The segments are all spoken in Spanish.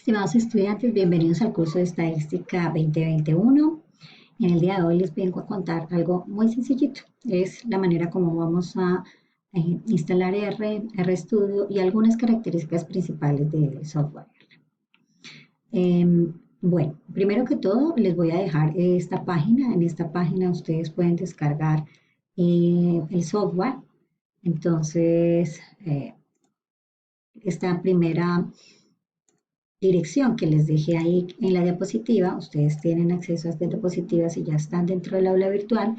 Estimados estudiantes, bienvenidos al curso de Estadística 2021. En el día de hoy les vengo a contar algo muy sencillito. Es la manera como vamos a instalar RStudio y algunas características principales del software. Bueno, primero que todo les voy a dejar esta página. En esta página ustedes pueden descargar el software. Entonces, esta primera dirección que les dejé ahí en la diapositiva, ustedes tienen acceso a estas diapositivas y ya están dentro del aula virtual.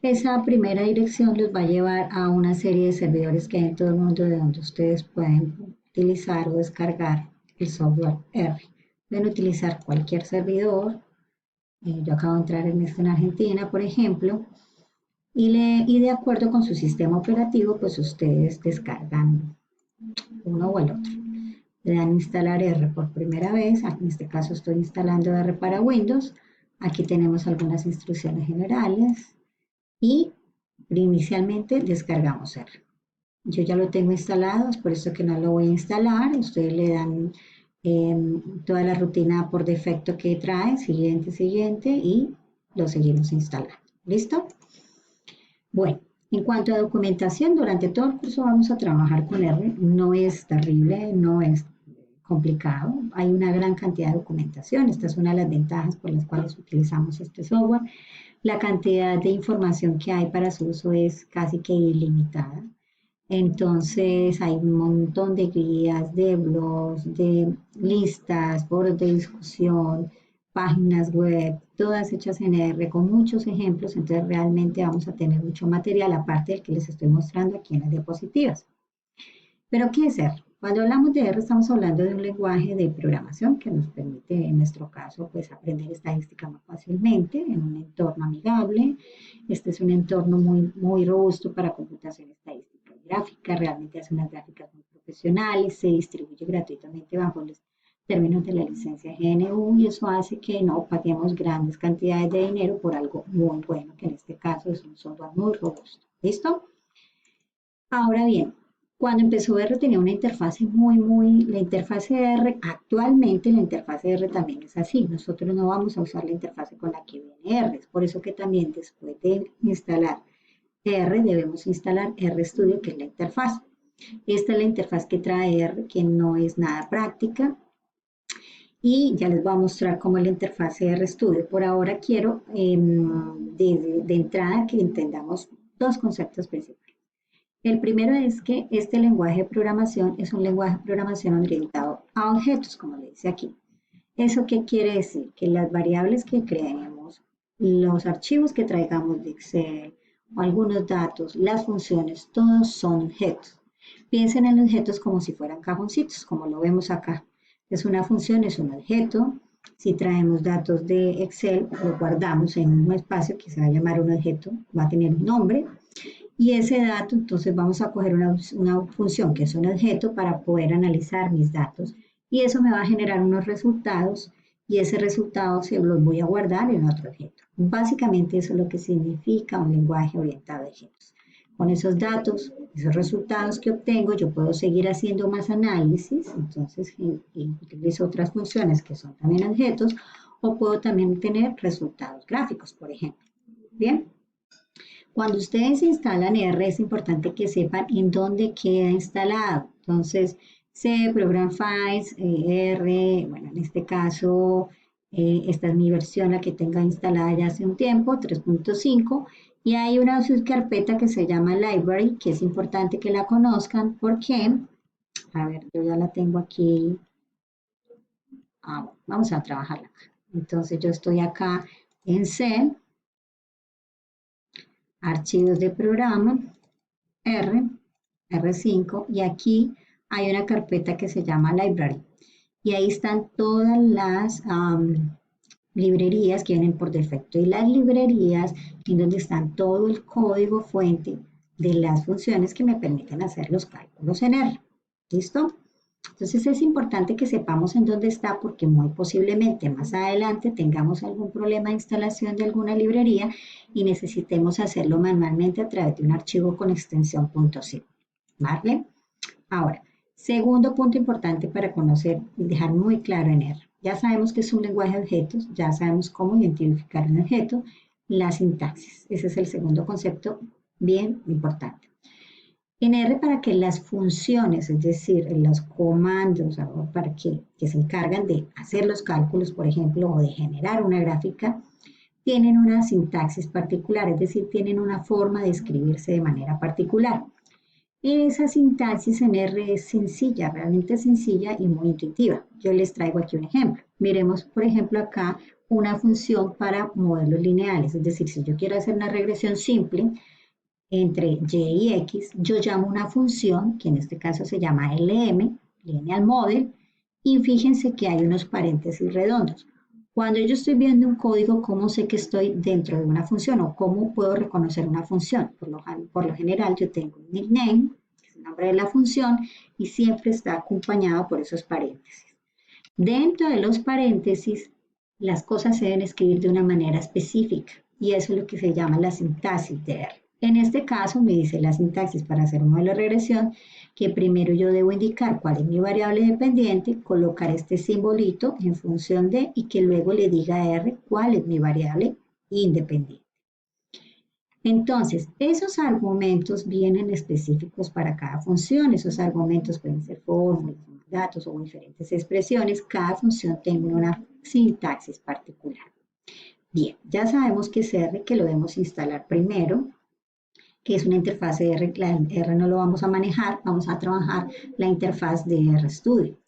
Esa primera dirección los va a llevar a una serie de servidores que hay en todo el mundo de donde ustedes pueden utilizar o descargar el software R. Pueden utilizar cualquier servidor. Yo acabo de entrar en este en Argentina, por ejemplo, y de acuerdo con su sistema operativo, pues ustedes descargan uno o el otro. Le dan instalar R por primera vez, en este caso estoy instalando R para Windows. Aquí tenemos algunas instrucciones generales y inicialmente descargamos R. Yo ya lo tengo instalado, es por eso que no lo voy a instalar. Ustedes le dan toda la rutina por defecto que trae, siguiente, y lo seguimos instalando. ¿Listo? Bueno, en cuanto a documentación, durante todo el curso vamos a trabajar con R. No es terrible, no es complicado. Hay una gran cantidad de documentación. Esta es una de las ventajas por las cuales utilizamos este software. La cantidad de información que hay para su uso es casi que ilimitada. Entonces hay un montón de guías, de blogs, de listas, foros de discusión, páginas web, todas hechas en R con muchos ejemplos. Entonces realmente vamos a tener mucho material aparte del que les estoy mostrando aquí en las diapositivas. ¿Pero qué es R? Cuando hablamos de R estamos hablando de un lenguaje de programación que nos permite, en nuestro caso, pues aprender estadística más fácilmente en un entorno amigable. Este es un entorno muy robusto para computación estadística y gráfica. Realmente hace unas gráficas muy profesionales, se distribuye gratuitamente bajo los términos de la licencia GNU y eso hace que no paguemos grandes cantidades de dinero por algo muy bueno, que en este caso es un software muy robusto. ¿Listo? Ahora bien, cuando empezó R tenía una interfase la interfase de R, actualmente la interfase de R también es así. Nosotros no vamos a usar la interfase con la que viene R. Es por eso que también después de instalar R debemos instalar RStudio, que es la interfaz. Esta es la interfaz que trae R, que no es nada práctica. Y ya les voy a mostrar cómo es la interfaz de RStudio. Por ahora quiero de entrada que entendamos dos conceptos principales. El primero es que este lenguaje de programación es un lenguaje de programación orientado a objetos, como le dice aquí. ¿Eso qué quiere decir? Que las variables que creemos, los archivos que traigamos de Excel, o algunos datos, las funciones, todos son objetos. Piensen en objetos como si fueran cajoncitos, como lo vemos acá. Es una función, es un objeto. Si traemos datos de Excel, lo guardamos en un espacio que se va a llamar un objeto, va a tener un nombre. Y ese dato, entonces vamos a coger una función que es un objeto para poder analizar mis datos. Y eso me va a generar unos resultados y ese resultado se los voy a guardar en otro objeto. Básicamente eso es lo que significa un lenguaje orientado a objetos. Con esos datos, esos resultados que obtengo, yo puedo seguir haciendo más análisis, entonces utilizo otras funciones que son también objetos, o puedo también tener resultados gráficos, por ejemplo. Bien. Cuando ustedes instalan R es importante que sepan en dónde queda instalado. Entonces, C, Program Files, R, bueno, en este caso, esta es mi versión, la que tenga instalada ya hace un tiempo, 3.5, y hay una subcarpeta que se llama Library, que es importante que la conozcan porque, a ver, yo ya la tengo aquí. Bueno, vamos a trabajarla acá. Entonces, yo estoy acá en C, archivos de programa, R5, y aquí hay una carpeta que se llama Library. Y ahí están todas las librerías que vienen por defecto. Y las librerías en donde están todo el código fuente de las funciones que me permiten hacer los cálculos en R. ¿Listo? Entonces es importante que sepamos en dónde está porque muy posiblemente más adelante tengamos algún problema de instalación de alguna librería y necesitemos hacerlo manualmente a través de un archivo con extensión .zip. ¿Vale? Ahora, Segundo punto importante para conocer y dejar muy claro en R. Ya sabemos que es un lenguaje de objetos, ya sabemos cómo identificar un objeto, la sintaxis. Ese es el segundo concepto bien importante. En R, para que las funciones, es decir, los comandos para que se encargan de hacer los cálculos, por ejemplo, o de generar una gráfica, tienen una sintaxis particular, es decir, tienen una forma de escribirse de manera particular. Esa sintaxis en R es sencilla, realmente sencilla y muy intuitiva. Yo les traigo aquí un ejemplo. Miremos, por ejemplo, acá una función para modelos lineales, es decir, si yo quiero hacer una regresión simple, entre y y x, yo llamo una función, que en este caso se llama LM, Lineal Model, y fíjense que hay unos paréntesis redondos. Cuando yo estoy viendo un código, ¿cómo sé que estoy dentro de una función o cómo puedo reconocer una función? Por lo general, yo tengo un nickname, que es el nombre de la función, y siempre está acompañado por esos paréntesis. Dentro de los paréntesis, las cosas se deben escribir de una manera específica y eso es lo que se llama la sintaxis de R. En este caso me dice la sintaxis para hacer un modelo de regresión que primero yo debo indicar cuál es mi variable dependiente, colocar este simbolito en función de y que luego le diga a R cuál es mi variable independiente. Entonces, esos argumentos vienen específicos para cada función. Esos argumentos pueden ser fórmulas, datos o diferentes expresiones. Cada función tiene una sintaxis particular. Bien, ya sabemos que es R, que lo debemos instalar primero, que es una interfaz de R. La R no lo vamos a manejar, vamos a trabajar la interfaz de RStudio.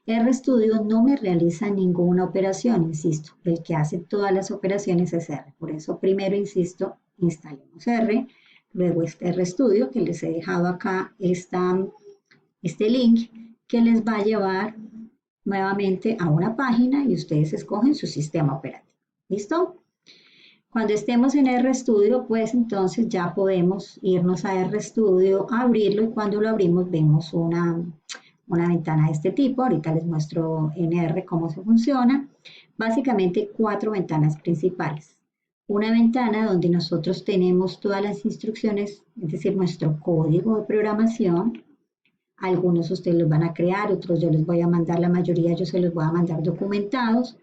RStudio no me realiza ninguna operación, insisto. El que hace todas las operaciones es R. Por eso primero, insisto, instalemos R, luego este RStudio, que les he dejado acá este link, que les va a llevar nuevamente a una página y ustedes escogen su sistema operativo. ¿Listo? Cuando estemos en RStudio, pues entonces ya podemos irnos a RStudio, abrirlo y cuando lo abrimos vemos una ventana de este tipo. Ahorita les muestro en R cómo se funciona. Básicamente 4 ventanas principales. Una ventana donde nosotros tenemos todas las instrucciones, es decir, nuestro código de programación. Algunos ustedes los van a crear, otros yo les voy a mandar, la mayoría yo se los voy a mandar documentados.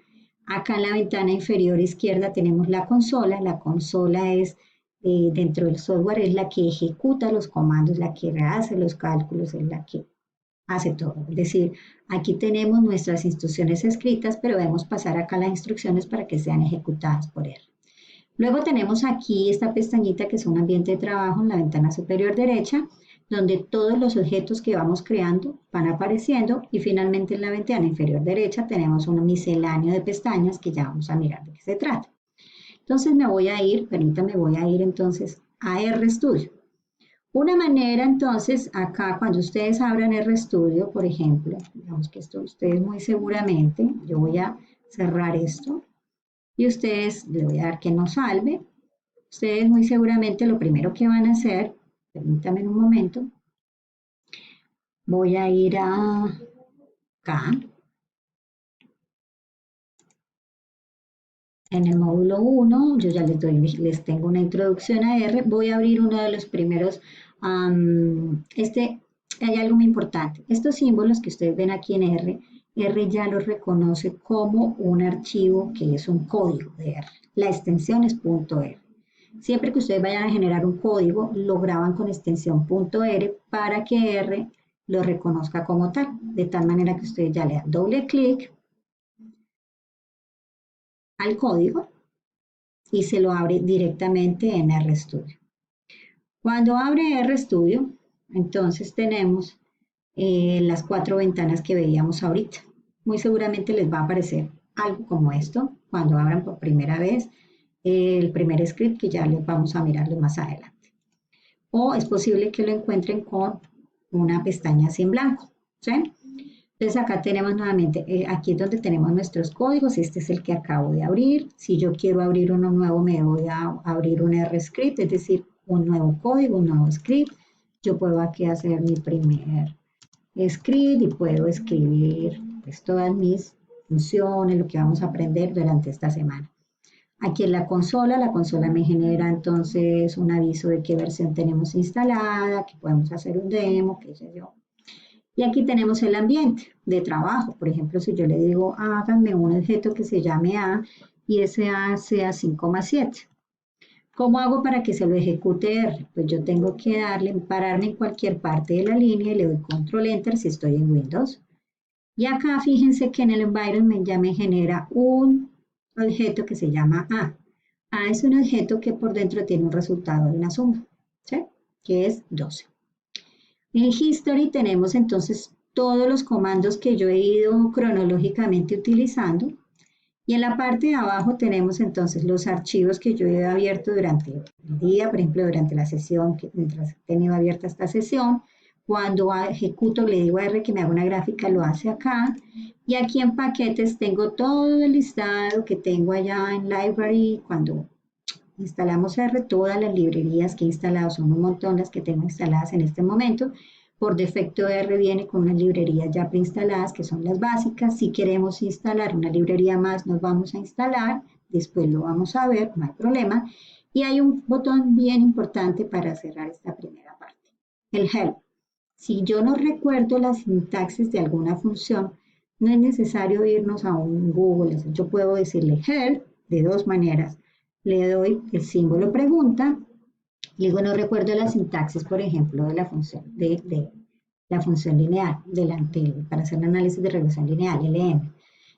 Acá en la ventana inferior izquierda tenemos la consola. La consola es, dentro del software, es la que ejecuta los comandos, la que hace los cálculos, es la que hace todo. Es decir, aquí tenemos nuestras instrucciones escritas, pero debemos pasar acá las instrucciones para que sean ejecutadas por él. Luego tenemos aquí esta pestañita que es un ambiente de trabajo en la ventana superior derecha, donde todos los objetos que vamos creando van apareciendo y finalmente en la ventana inferior derecha tenemos un misceláneo de pestañas que ya vamos a mirar de qué se trata. Entonces me voy a ir, permítame, voy a ir entonces a RStudio. Una manera entonces acá cuando ustedes abran RStudio, por ejemplo, digamos que esto ustedes muy seguramente, yo voy a cerrar esto y ustedes le voy a dar que no salve. Ustedes muy seguramente lo primero que van a hacer, permítanme un momento, voy a ir acá, en el módulo 1, yo ya les tengo una introducción a R, voy a abrir uno de los primeros, hay algo muy importante, estos símbolos que ustedes ven aquí en R ya los reconoce como un archivo que es un código de R, la extensión es .r. Siempre que ustedes vayan a generar un código, lo graban con extensión .r para que R lo reconozca como tal, de tal manera que ustedes ya le dan doble clic al código y se lo abre directamente en RStudio. Cuando abre RStudio, entonces tenemos las 4 ventanas que veíamos ahorita. Muy seguramente les va a aparecer algo como esto cuando abran por primera vez el primer script que ya les vamos a mirarlo más adelante. O es posible que lo encuentren con una pestaña así en blanco, ¿sí? Entonces acá tenemos nuevamente, aquí es donde tenemos nuestros códigos, este es el que acabo de abrir. Si yo quiero abrir uno nuevo, me voy a abrir un RScript, es decir, un nuevo código, un nuevo script. Yo puedo aquí hacer mi primer script y puedo escribir pues, todas mis funciones, lo que vamos a aprender durante esta semana. Aquí en la consola me genera entonces un aviso de qué versión tenemos instalada, que podemos hacer un demo, qué sé yo. Y aquí tenemos el ambiente de trabajo. Por ejemplo, si yo le digo, háganme un objeto que se llame A y ese A sea 5,7. ¿Cómo hago para que se lo ejecute R? Pues yo tengo que pararme en cualquier parte de la línea y le doy Control Enter si estoy en Windows. Y acá fíjense que en el environment ya me genera un objeto que se llama A. A es un objeto que por dentro tiene un resultado de una suma, ¿sí? Que es 12. En History tenemos entonces todos los comandos que yo he ido cronológicamente utilizando. Y en la parte de abajo tenemos entonces los archivos que yo he abierto durante el día, por ejemplo, durante la sesión, mientras he tenido abierta esta sesión. Cuando ejecuto, le digo a R que me haga una gráfica, lo hace acá. Y aquí en paquetes tengo todo el listado que tengo allá en Library. Cuando instalamos R, todas las librerías que he instalado, son un montón las que tengo instaladas en este momento. Por defecto R viene con unas librerías ya preinstaladas que son las básicas. Si queremos instalar una librería más, nos vamos a instalar. Después lo vamos a ver, no hay problema. Y hay un botón bien importante para cerrar esta primera parte, el help. Si yo no recuerdo la sintaxis de alguna función, no es necesario irnos a un Google. Yo puedo decirle help de dos maneras. Le doy el símbolo pregunta y digo, no recuerdo la sintaxis, por ejemplo, de la función, de la función lineal, para hacer un análisis de regresión lineal, LM.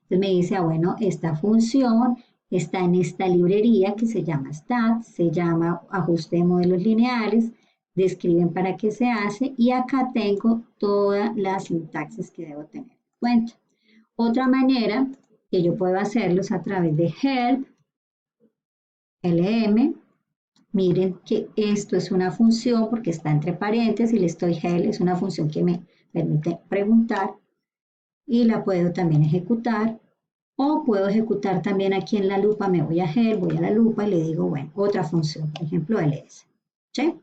Entonces me dice, bueno, esta función está en esta librería que se llama stat, se llama ajuste de modelos lineales, describen para qué se hace y acá tengo toda la sintaxis que debo tener en cuenta. Otra manera que yo puedo hacerlo es a través de help, LM. Miren que esto es una función porque está entre paréntesis, le estoy help, es una función que me permite preguntar y la puedo también ejecutar. O puedo ejecutar también aquí en la lupa, me voy a help, voy a la lupa y le digo, bueno, otra función, por ejemplo, ls. ¿Sí?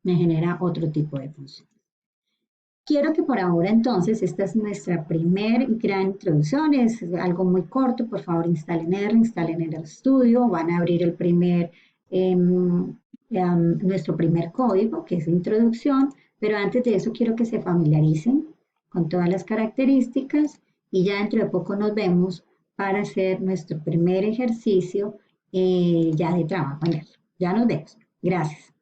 Me genera otro tipo de función. Quiero que por ahora entonces, esta es nuestra primer gran introducción, es algo muy corto, por favor instalen R, instalen el estudio, van a abrir el nuestro primer código, que es de introducción, pero antes de eso quiero que se familiaricen con todas las características y ya dentro de poco nos vemos para hacer nuestro primer ejercicio ya de trabajo en él. Ya nos vemos. Gracias.